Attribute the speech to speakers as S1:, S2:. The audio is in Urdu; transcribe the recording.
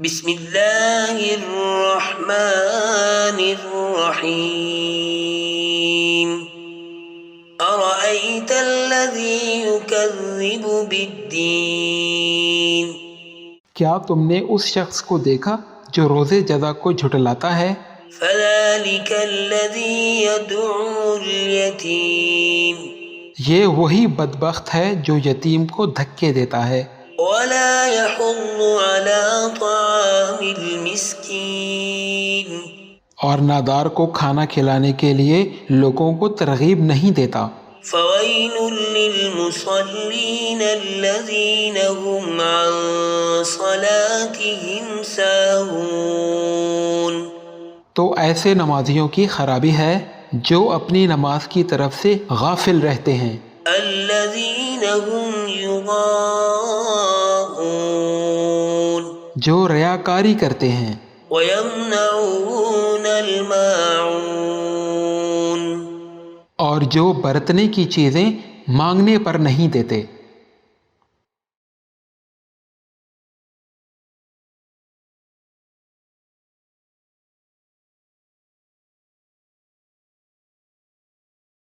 S1: بسم اللہ الرحمن الرحیم ارأیت الذی یکذب بالدین،
S2: کیا تم نے اس شخص کو دیکھا جو روز جزا کو جھٹلاتا ہے؟
S1: فذلک الذی یدعو الیتیم،
S2: یہ وہی بدبخت ہے جو یتیم کو دھکے دیتا ہے،
S1: ولا يحض على طعام المسکین،
S2: اور نادار کو کھانا کھلانے کے لیے لوگوں کو ترغیب نہیں دیتا۔
S1: فویل للمصلین الذین هم عن صلاتهم ساہون،
S2: تو ایسے نمازیوں کی خرابی ہے جو اپنی نماز کی طرف سے غافل رہتے ہیں،
S1: الذین هم یراءون،
S2: جو ریاکاری کرتے ہیں،
S1: ویمنعون الماعون،
S2: اور جو برتنے کی چیزیں مانگنے پر نہیں دیتے۔